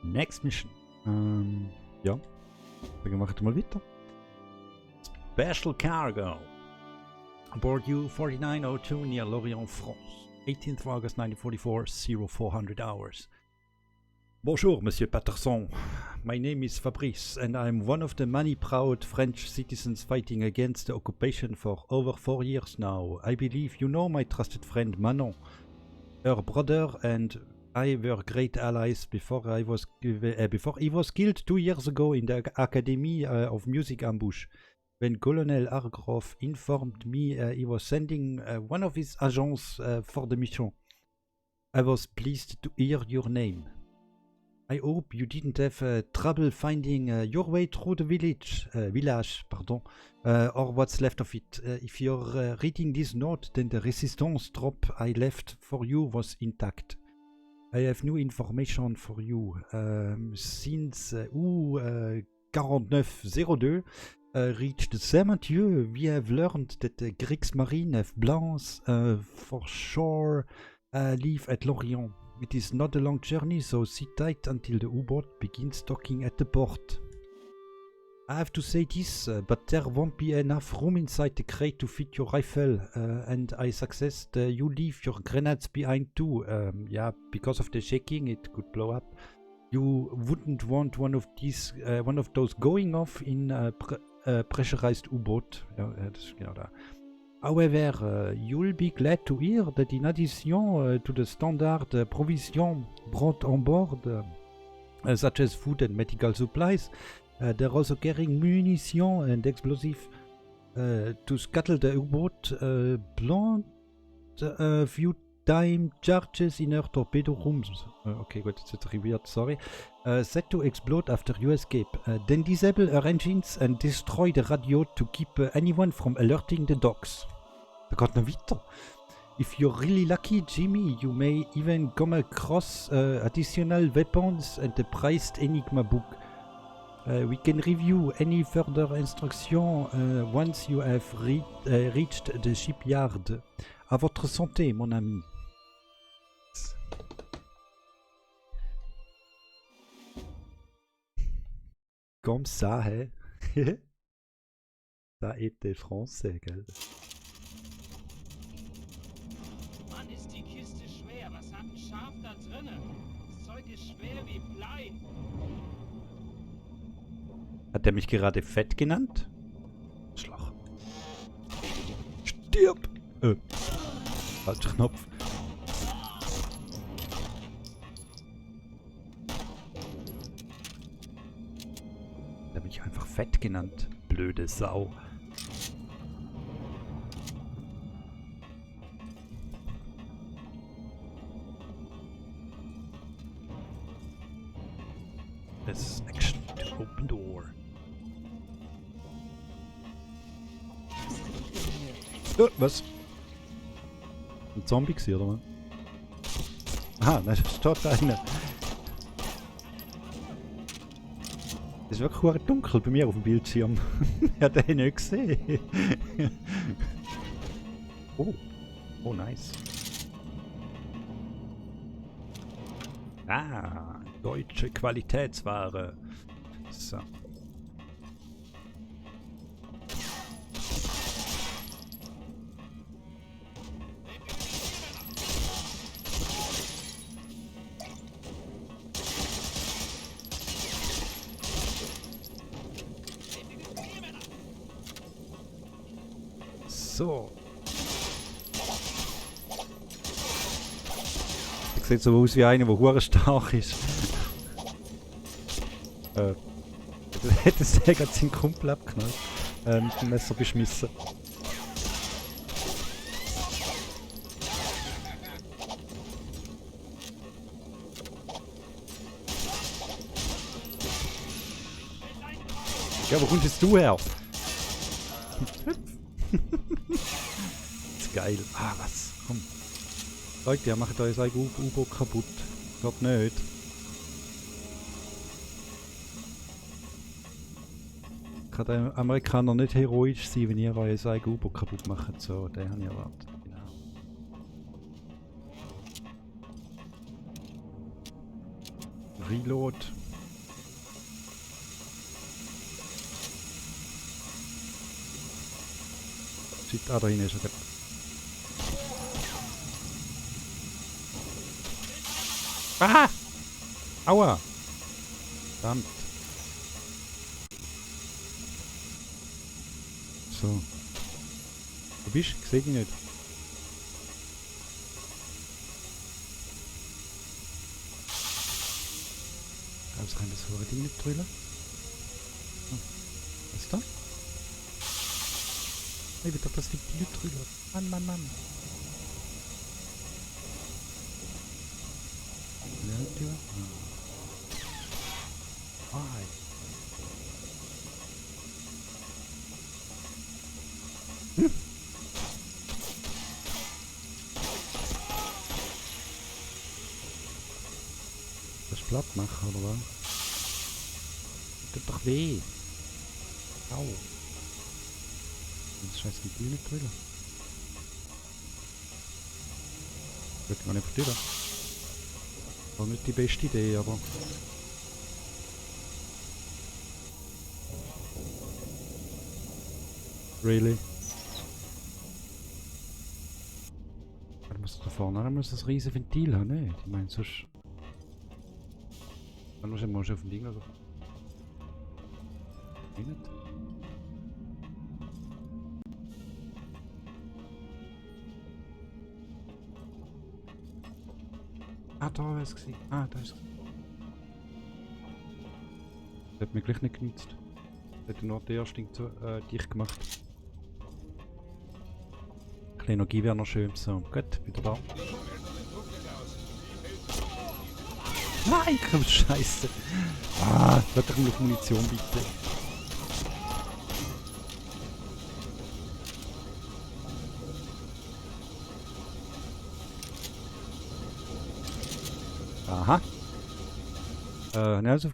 Next Mission. Ja. Dann machen wir mal weiter. Special Cargo. Aboard U-4902 near Lorient, France. 18th August 1944, 0400 hours. Bonjour, Monsieur Patterson. My name is Fabrice, and I'm one of the many proud French citizens fighting against the occupation for over 4 years now. I believe you know my trusted friend Manon. Her brother and I were great allies before he was killed 2 years ago in the Academy of Music ambush. When Colonel Hargrove informed me he was sending one of his agents for the mission, I was pleased to hear your name. I hope you didn't have trouble finding your way through the village, or what's left of it. If you're reading this note, then the resistance drop I left for you was intact. I have new information for you. Since U-4902 reached Saint-Mathieu, we have learned that the Kriegsmarine have plans for sure leave at Lorient. It is not a long journey, so sit tight until the U-boat begins docking at the port. I have to say this, but there won't be enough room inside the crate to fit your rifle, and I suggest you leave your grenades behind too. Yeah, because of the shaking, it could blow up. You wouldn't want one of those going off in a pressurized U-boat. Ja, das ist genau da. However, you'll be glad to hear that in addition to the standard provision brought on board, such as food and medical supplies, they're also carrying munition and explosive to scuttle the U-boat. Plant a few time charges in her torpedo rooms. Okay, gut, jetzt wird arriviert, sorry. Set to explode after you escape. Then disable her engines and destroy the radio to keep anyone from alerting the docks. Da geht noch weiter. If you're really lucky, Jimmy, you may even come across additional weapons and the priced Enigma book. We can review any further instruction once you have reached the shipyard. À votre santé, mon ami. Comme ça, hä? Ça était français, gell? Mann, ist die Kiste schwer. Was hat ein Schaf da drinne? Das Zeug ist schwer wie Blei. Hat er mich gerade fett genannt? Schloch. Stirb! Falscher Knopf. Hat er mich einfach fett genannt? Blöde Sau. This action to open door. Was? Ein Zombie gewesen, oder was? Aha, nein, da steht einer. Es ist wirklich verdammt dunkel bei mir auf dem Bildschirm. Ich habe den nicht gesehen. Oh, nice. Ah, deutsche Qualitätsware. So. So. Das sieht so aus wie einer, der hure stark ist. Hätte es gerade seinen Kumpel abgeknallt. Mit dem Messer beschmissen. Ja, wo kommst jetzt du her? Das ist geil. Ah, was? Komm. Leute, ihr macht euer U-Boot kaputt. Geht nicht. Kann der Amerikaner nicht heroisch sein, wenn ihr euer U-Boot kaputt macht. So, den habe ich erwartet. Genau. Reload. Shit, da rein ist er. Ah! Aua! Verdammt. So. Wo bist du? Ich seh dich nicht. Also kann das hohe Ding nicht drüllen. Oh. Was ist da? Ich will doch das Ding nicht drüllen. Mann, Mann, Mann. Ja, Tür. Ah. Hm. Das platt machen, oder was? Das tut doch weh. Au. Das scheiß mit nicht drüber. Wird gar nicht verstehen. War nicht die beste Idee, aber. Really? Da muss da vorne muss das riesige Ventil haben, ne? Ich meine, sonst. Dann muss ich auf dem Ding oder so. Nicht? Ah, da war es gesehen. Ah, da ist es. Das hat mir gleich nicht genützt. Das hat nur der erste Ding zu, dicht gemacht. Kleine Energie wäre noch schön. So, gut, wieder da. Nein, komm, Scheiße. Ah, lass doch mal auf Munition bitte. Aha. Also,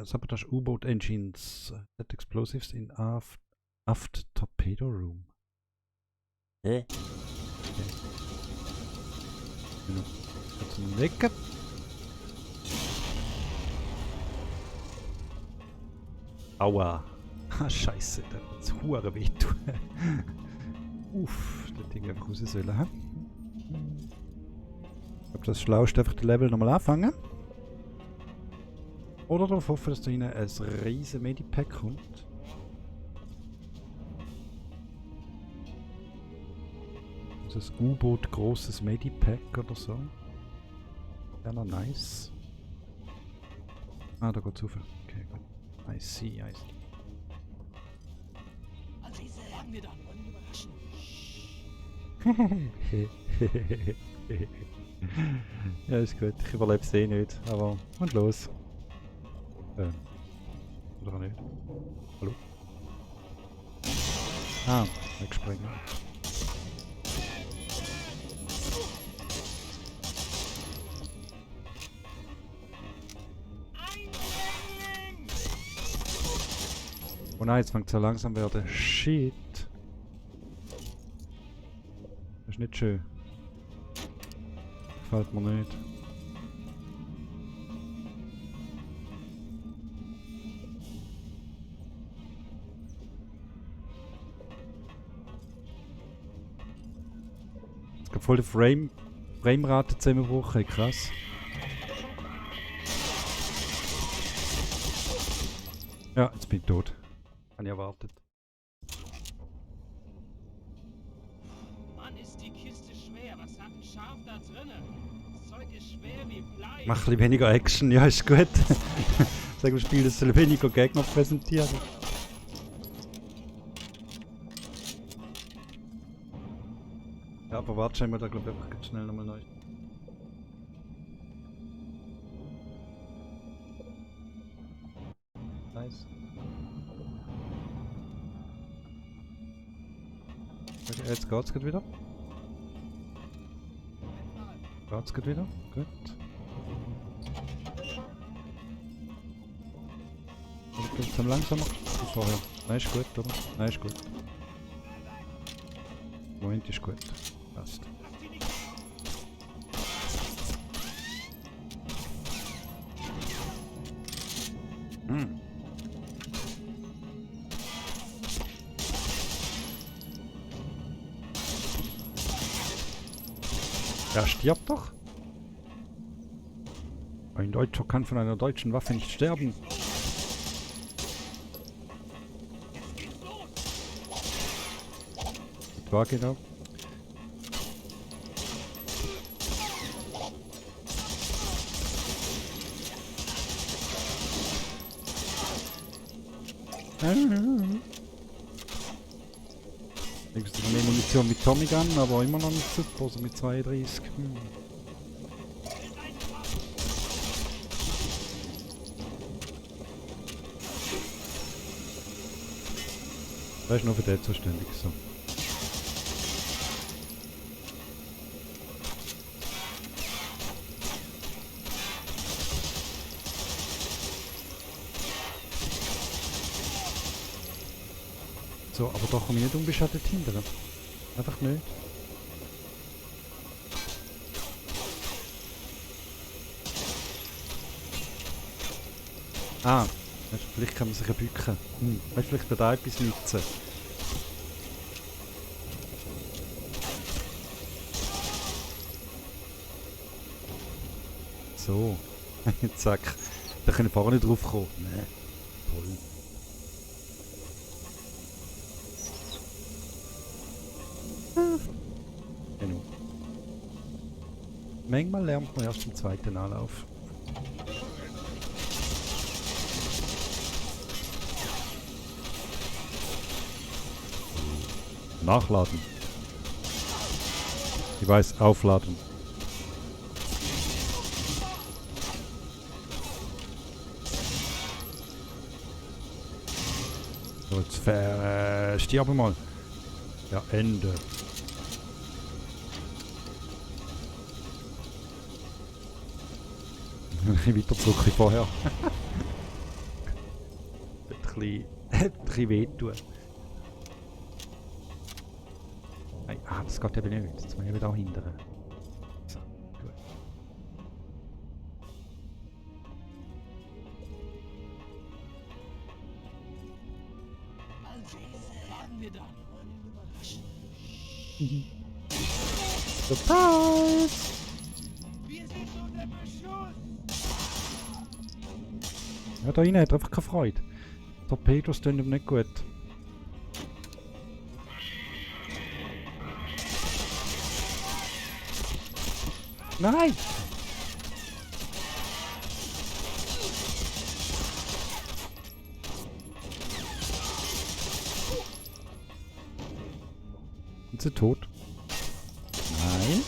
sabotage U-Boat engines. Set explosives in aft torpedo room. Okay. Genau. Jetzt mal weg. Aua. Ah, Scheiße, da wird's hure weh tun. Uff, das Ding einfach raus sollen, hä? Ich glaube, das Schlauste einfach das Level nochmal anfangen. Oder darauf hoffen, dass da rein ein riesen Medipack kommt. Also ein U-Boot grosses Medipack oder so. Wäre noch nice. Ah, da geht's rauf. Okay, gut. I see, I see. Also ich sagen wir dann, wollen überraschen. Ja, ist gut. Ich überlebe es eh nicht. Aber, und los. Oder auch nicht. Hallo? Ah, wegspringen. Oh nein, jetzt fängt es ja langsam werden. Shit. Das ist nicht schön. Gefällt mir nicht. Es gab voll die Framerate zusammenbrochen, krass. Ja, jetzt bin ich tot. Habe ich erwartet. Mann, ist die Kiste schwer. Was hat ein Schaf da drinnen? Das Zeug ist schwer wie Blei. Mach ein bisschen weniger Action, ja, ist gut. Sag dem Spiel, das soll weniger Gegner präsentieren. Ja, aber warte, schauen wir da glaube ich einfach ganz schnell nochmal neu. Nice. Okay, jetzt geht's gerade wieder. Geht's gerade wieder? Gut. Und langsam langsamer wie vorher. Nein, ist gut, oder? Nein, ist gut. Moment, ist gut. Passt. Hm. Er stirbt doch. Ein Deutscher kann von einer deutschen Waffe nicht sterben. War genau. Ich habe mehr Munition mit Tommy Gun, aber immer noch nicht super, also mit 32. Das ist nur für den zuständig, so. So, aber da komme ich nicht unbeschattet hinterher. Einfach nicht. Ah, weißt, vielleicht kann man sich ja bücken. Weißt, vielleicht wird da etwas nützen. So. Zack. Da können wir vorne drauf kommen. Nee. Toll. Genau. Manchmal lernt man erst im zweiten Anlauf. Nachladen. Ich weiß, aufladen. So, jetzt stirb mal. Ja, Ende. Weiter zurück wie vorher. Ein bisschen wehtun. Nein, das geht eben nicht. Jetzt muss ich wieder hindern. So, gut. Also, warten wir dann. Surprise! Wir sind unter Beschuss! Ja, da rein hat er einfach keine Freude. Torpedos tun ihm nicht gut. Nein! Sind sie tot? Nein.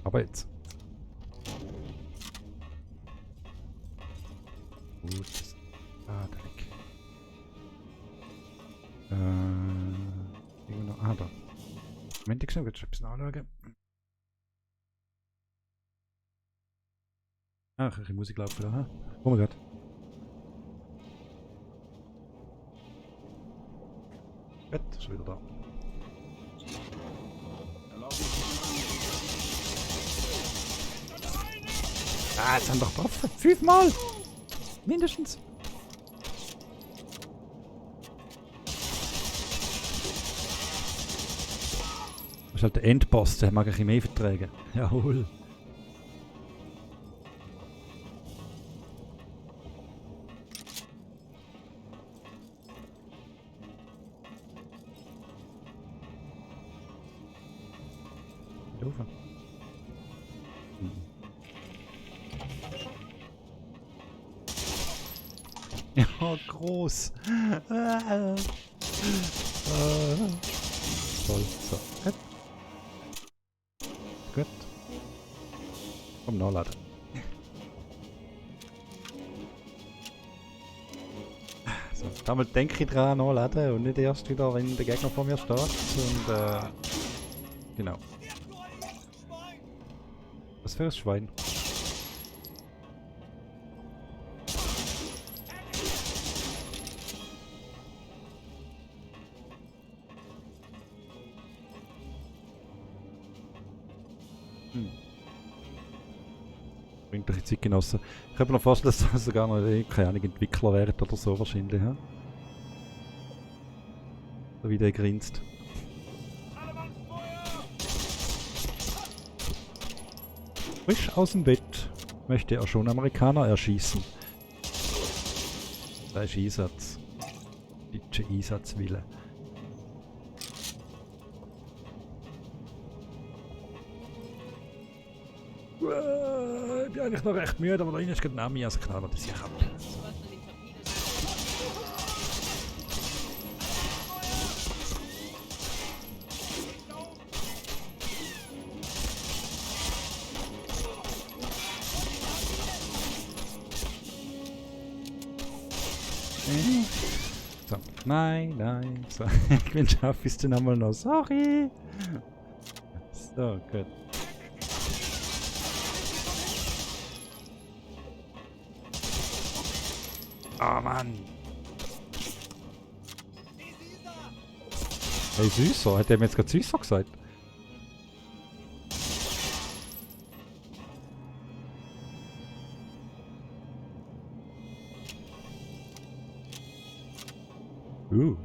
Aber jetzt. Gut. Ah, da weg. Irgendwo noch. Ah, da. Moment, ich will schon ein bisschen anschauen. Ach, ein bisschen Musik laufen da. Oh mein Gott. Gut, ist wieder da. Ah, jetzt haben wir doch drauf. 5-mal! Mindestens. Das ist halt der Endboss, der mag ein bisschen mehr vertragen. Jawohl. Doof. Ja, groß. Toll. So, gut. Gut. Komm, nachladen. So, damit denke ich dran, nachladen und nicht erst wieder, wenn der Gegner vor mir steht. Und, genau. Was für ein Schwein? irgendwelche Zeitgenossen. Ich kann mir noch vorstellen, dass da sogar noch, keine Ahnung, Entwickler wären oder so wahrscheinlich, ja? So wie der grinst. Frisch aus dem Bett möchte er schon Amerikaner erschießen. Da ist Einsatz. Deutsche Einsatzwille. Ich bin eigentlich noch recht müde, aber da ist gerade Nami, also knallen das hier ab. So, nein, so, ich bin scharf, bis dann einmal noch, sorry. So, gut. Oh Mann. Hey, Süßer, hat der mir jetzt gerade Süßer gesagt?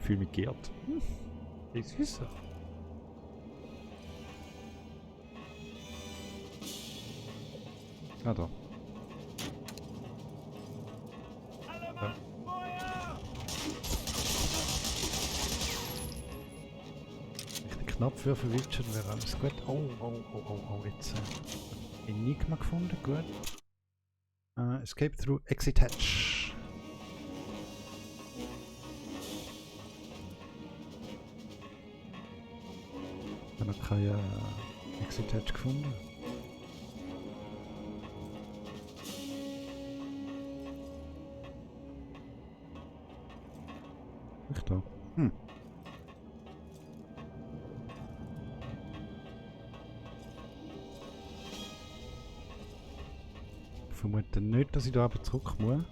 Fühl mich geehrt. Hey, Süßer. Ah, da. Ja. Richtig knapp für Wildschirm wäre alles gut. Oh, jetzt Enigma gefunden, gut. Escape through Exit Hatch. Ich habe noch keine Exit Hatch gefunden. Echt da? Ich vermute nicht, dass ich da aber zurück muss.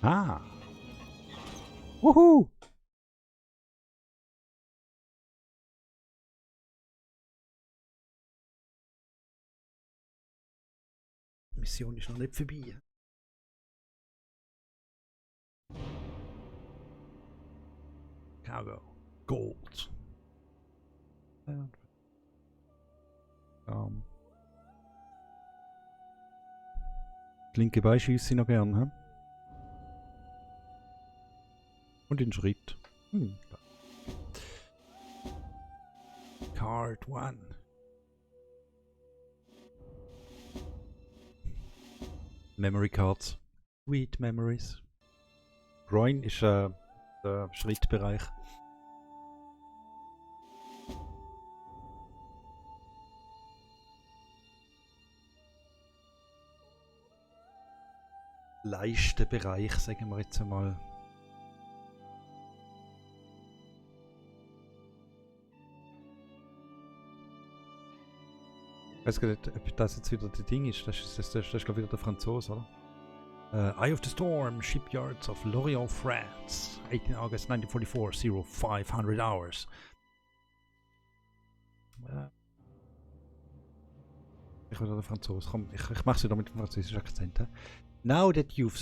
Ah! Wuhu! Die Mission ist noch nicht vorbei. Cargo. Gold. Linke Bein schieße ich noch gern, hm? Und den Schritt. Card 1. Memory Cards. Sweet Memories. Groin ist der Schrittbereich. Leistenbereich, sagen wir jetzt einmal. Ich weiß gar nicht, ob das jetzt wieder das Ding ist. Das ist glaube ich wieder der Franzose, oder? Eye of the Storm, Shipyards of Lorient, France. 18 August 1944, 0500 hours. Ich will der Franzose. Komm, ich mach's wieder mit dem französischen Akzent. He? Now that you've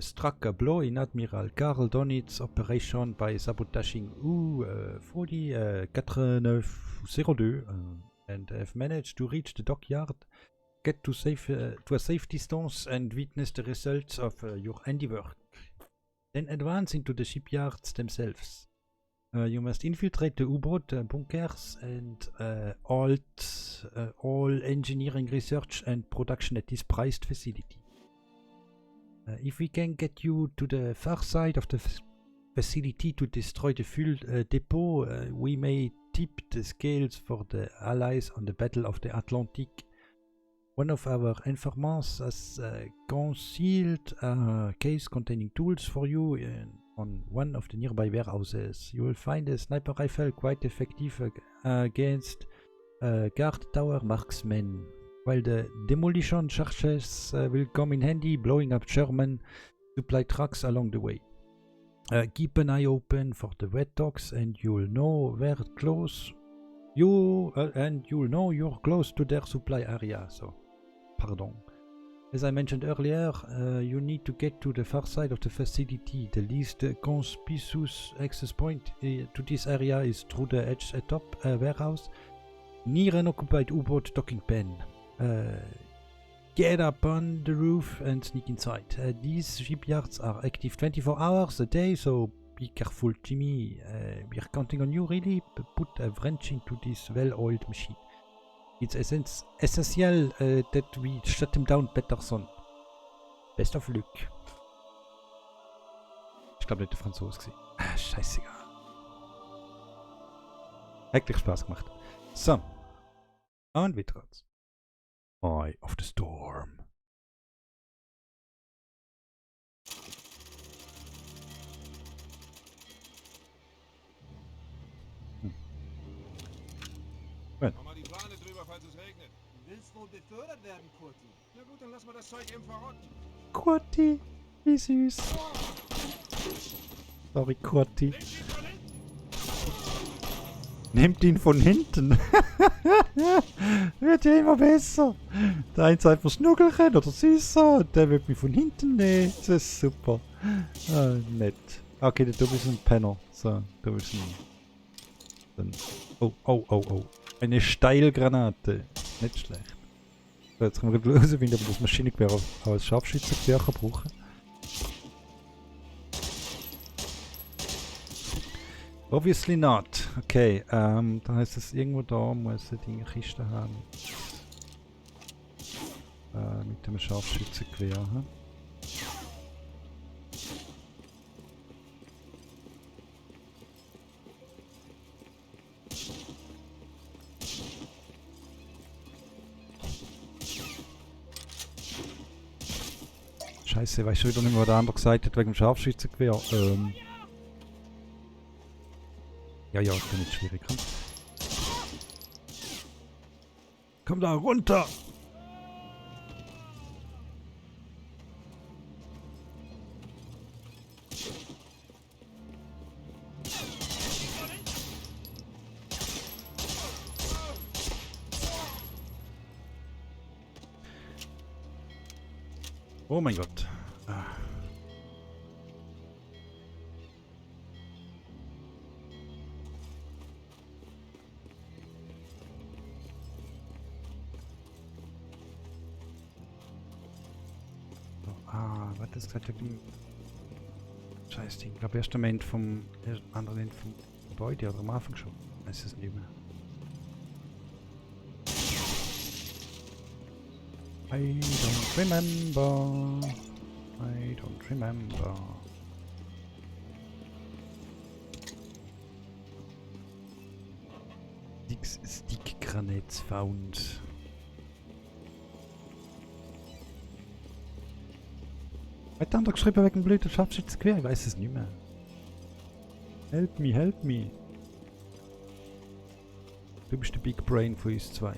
struck a blow in Admiral Karl Donitz operation by sabotaging U-40 4902 and have managed to reach the dockyard, get to a safe distance and witness the results of your handiwork. Then advance into the shipyards themselves. You must infiltrate the U-boat bunkers and all engineering research and production at this prized facility. If we can get you to the far side of the facility to destroy the fuel depot, we may tip the scales for the Allies on the Battle of the Atlantic. One of our informants has concealed a case containing tools for you on one of the nearby warehouses. You will find a sniper rifle quite effective against guard tower marksmen, while the demolition charges will come in handy blowing up German supply trucks along the way. Keep an eye open for the wet docks and you'll know where close And you'll know you're close to their supply area. So, pardon. As I mentioned earlier, you need to get to the far side of the facility. The least conspicuous access point to this area is through the edge atop warehouse near an occupied U-boat docking pen. Get up on the roof and sneak inside. These shipyards are active 24 hours a day, so be careful, Jimmy. We're counting on you, really. Put a wrench into this well-oiled machine. It's essential that we shut him down better soon. Best of luck. Ich glaube nicht der Franzose gewesen. Ah, scheißegal. Hat gleich Spaß gemacht. So. Und weiter geht's. Eye of the Storm. Mach mal die Plane drüber, falls es regnet. Du willst wohl befördert werden, Kurti. Na gut, dann lassen wir das Zeug eben verrotten. Kurti, wie süß. Sorry, Kurti. Nehmt ihn von hinten. Wird ja immer besser. Der eine sagt Schnuckelchen oder Süßer und der wird mich von hinten nehmen. Das ist super. Ah, nett. Okay, du bist ein Penner. So, du bist ein... Oh, oh, oh, oh. Eine Steilgranate. Nicht schlecht. So, jetzt können wir gleich herausfinden, ob wir das Maschinengewehr als Scharfschützengewehr brauchen kann. Obviously not. Okay, dann heißt es irgendwo da muss ich eine Kiste haben. Mit dem Scharfschützengewehr. Hm? Scheiße, weißt du wieder nicht mehr, was der andere gesagt hat wegen dem Scharfschützengewehr? Ja, ja, ist ja nicht schwierig. Hm? Komm da runter! Oh mein Gott. Was ist gesagt? Scheiß Ding. Ich glaube, erst am Ende vom anderen Ende vom Gebäude oder am Anfang schon. Weiß es nicht mehr. I don't remember. I don't remember. Six stick grenades found. Hat der andere geschrieben wegen dem blöden Scharfschützengewehr? Ich weiß es nicht mehr. Help me, help me. Du bist der Big Brain von uns zwei.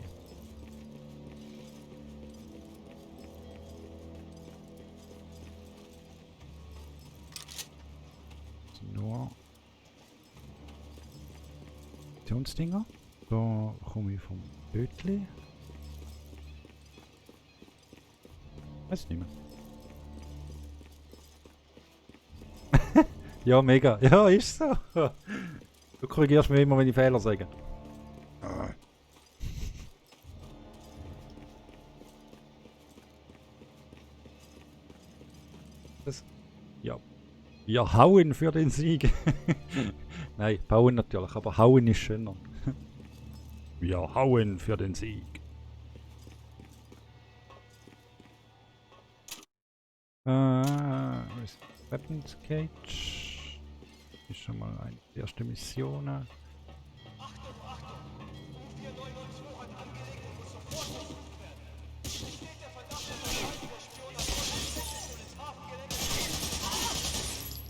Nur Aktionsdinger. Da komme ich vom Bötli. Weiß nicht mehr. Ja, mega. Ja, ist so. Du korrigierst mich immer, wenn ich Fehler sage. Das, ja. Wir hauen für den Sieg. Nein, bauen natürlich, aber hauen ist schöner. Wir hauen für den Sieg. Weapons Cage. Ist schon mal eine erste Mission. Achtung, Achtung! U492 hat angelegt und muss sofort versucht werden. Besteht der Verdacht, dass ein weiterer Spion ins Hafengelände...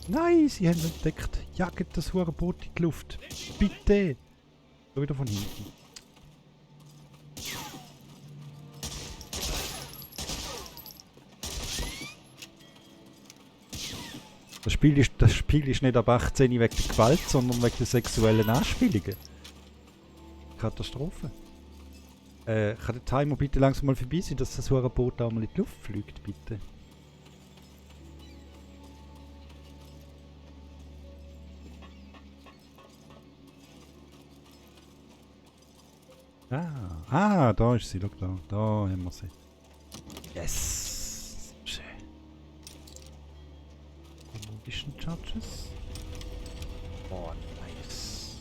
Nein, sie haben entdeckt. Jagt das Hurenboot in die Luft. Bitte! So wieder von hinten. Das Spiel ist nicht ab 18 wegen der Gewalt, sondern wegen der sexuellen Anspielungen. Katastrophe. Kann der Timer bitte langsam mal vorbei sein, dass das so ein Boot da mal in die Luft fliegt, bitte? Da ist sie, schau da. Da haben wir sie. Yes! Schön. Demolition Charges. Oh, nice.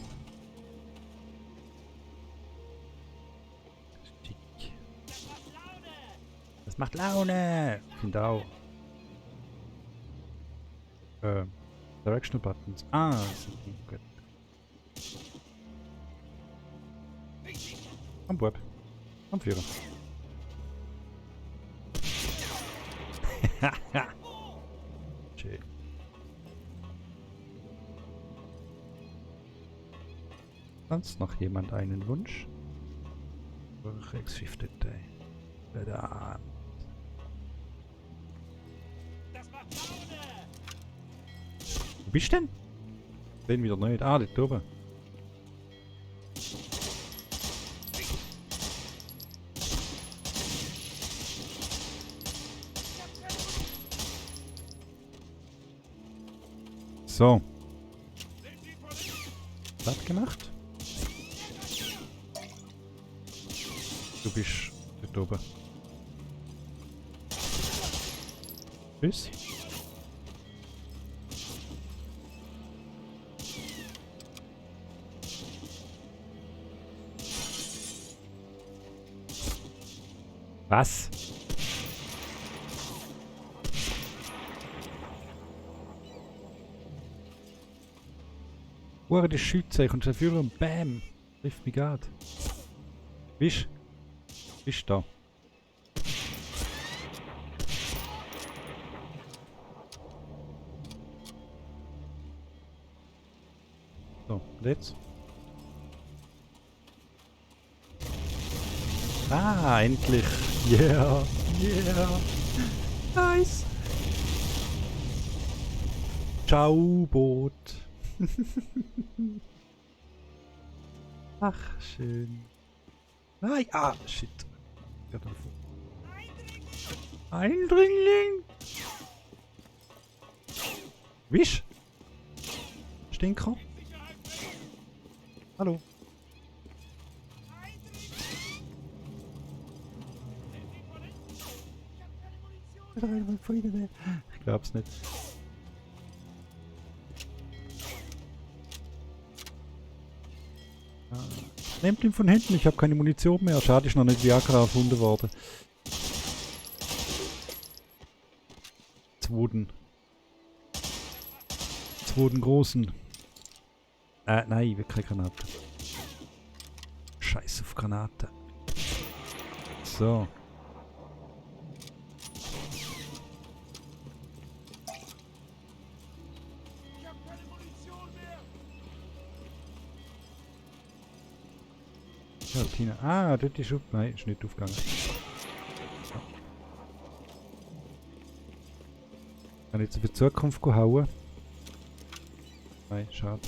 Schick. Das macht Laune! Ich finde auch. Directional Buttons. Gut. Am Bub. Am Führer. Schön. Sonst noch jemand einen Wunsch? Exshifted Day. Verdammt. Wo bist du denn? Den wieder nicht. Ah, dort oben. So. Was gemacht? Du bist dort oben. Tschüss. Was? Uhr die Schütze, ich komme dafür und BÄM! Trifft mich gerade. Bist da? So, und jetzt? Ah, endlich! Yeah! Yeah! Nice! Ciao, Boot! Ach, schön. Nein, shit. Eindringling! Wisch! Stinker! Hallo! Ich glaub's nicht. Nehmt ihn von hinten, ich habe keine Munition mehr. Schade, ist noch nicht Viagra erfunden worden. Zweiten großen. Nein, wir kriegen Granaten. Scheiß auf Granaten. So. Ich hab keine Munition mehr! Ja, Tina. Dort ist nein, ist nicht aufgegangen. Ja. Kann ich jetzt für die Zukunft hauen? Nein, schade.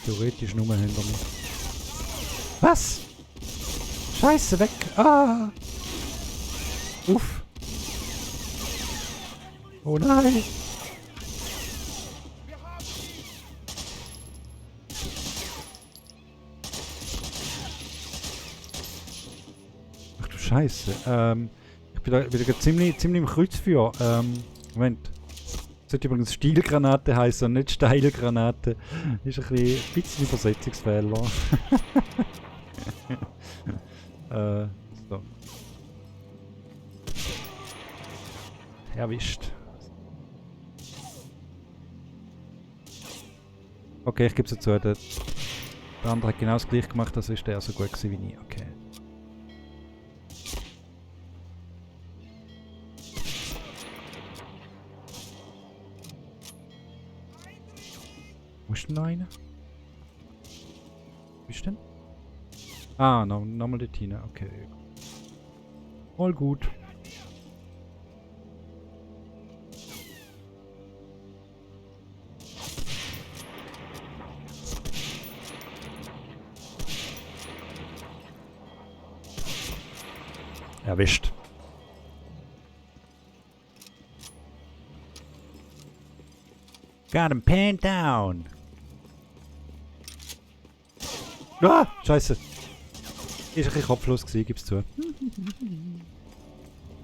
Theoretisch nur hinter mir. Was? Scheiße, weg! Uff! Oh nein! Ach du Scheiße. Ich bin da wieder ziemlich im Kreuzfeuer. Moment. Das sollte übrigens Stielgranate heißen und nicht Steilgranate. Ist ein bisschen Übersetzungsfehler. So. Erwischt. Okay, ich gebe es dazu. Der andere hat genau das gleiche gemacht, also ist der so gut gewesen wie ich. Okay. Wo ist denn noch einer? Wo ist denn? Nochmal die Tina, okay. Voll gut. Erwischt. Got him pinned down. Ah, Scheiße. Ist ein bisschen kopflos gewesen, gib's zu.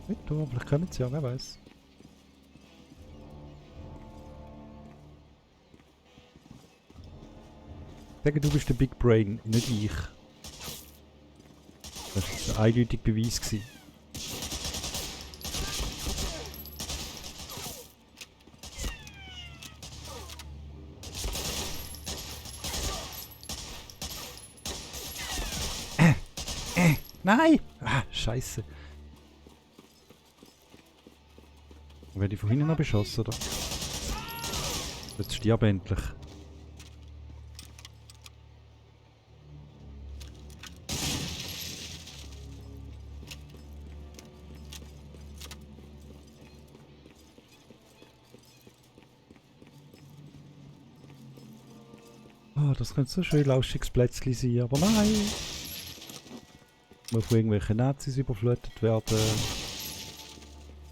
Nicht da, vielleicht kommen sie ja, wer weiß. Ich sage, du bist der Big Brain, nicht ich. Das war ein eindeutiger Beweis gewesen. Nein! Ah, Scheiße. Werde ich von hinten noch beschossen, oder? Jetzt stirb endlich. Oh, das könnte so schön lauschiges Plätzchen sein, aber nein! Muss von irgendwelchen Nazis überflutet werden,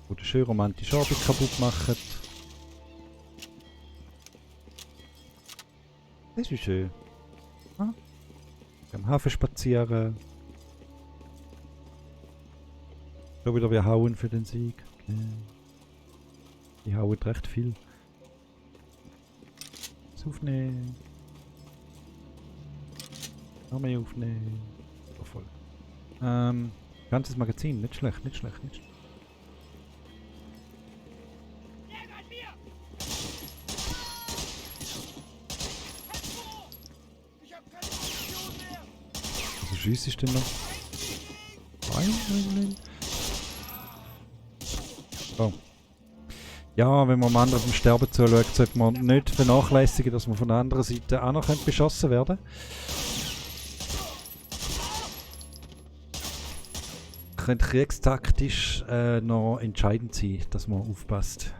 die den schön romantischen Abend kaputt machen. Das ist schön. Ah. Am Hafen spazieren. Schon wieder wir hauen für den Sieg. Okay. Die hauen recht viel. Das aufnehmen. Nochmal aufnehmen. Oh, voll. Ganzes Magazin, nicht schlecht, nicht schlecht, nicht schlecht. Ich hab keine Munition mehr! Also schießt ich denn noch? Nein. Oh. Ja, wenn man dem anderen beim Sterben zuschaut, sollte man nicht vernachlässigen, dass man von der anderen Seite auch noch beschossen werden könnte kriegstaktisch noch entscheidend sein, dass man aufpasst.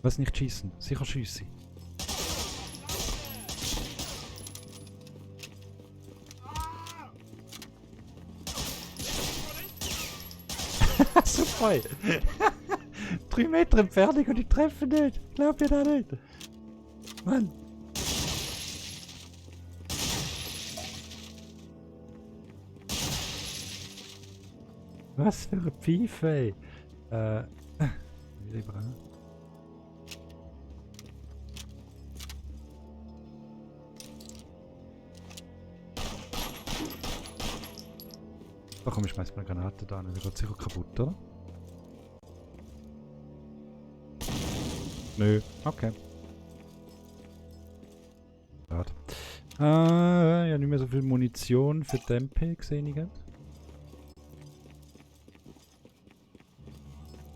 Was nicht schießen? Sicher schiessen. Super! 3 Meter Entfernung und ich treffe nicht! Glaub mir da nicht! Mann! Was für eine Pfeife, ey! Lieber, Ach komm, ich schmeiß mal eine Granate da, die wird sicher kaputt, oder? Nö, okay. Schade. Ja, nicht mehr so viel Munition für die MP gesehen, ich.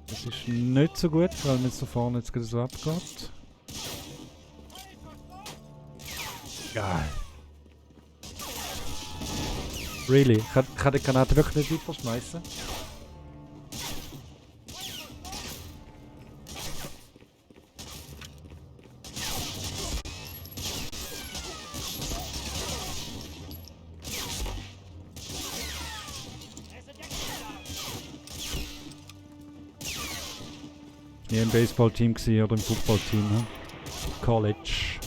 Das ist nicht so gut, weil mir jetzt da vorne jetzt gerade so abgeht. Geil. Really? Ich kann die Granate wirklich nicht weiter schmeißen. Ich war im Baseballteam oder im Footballteam. College.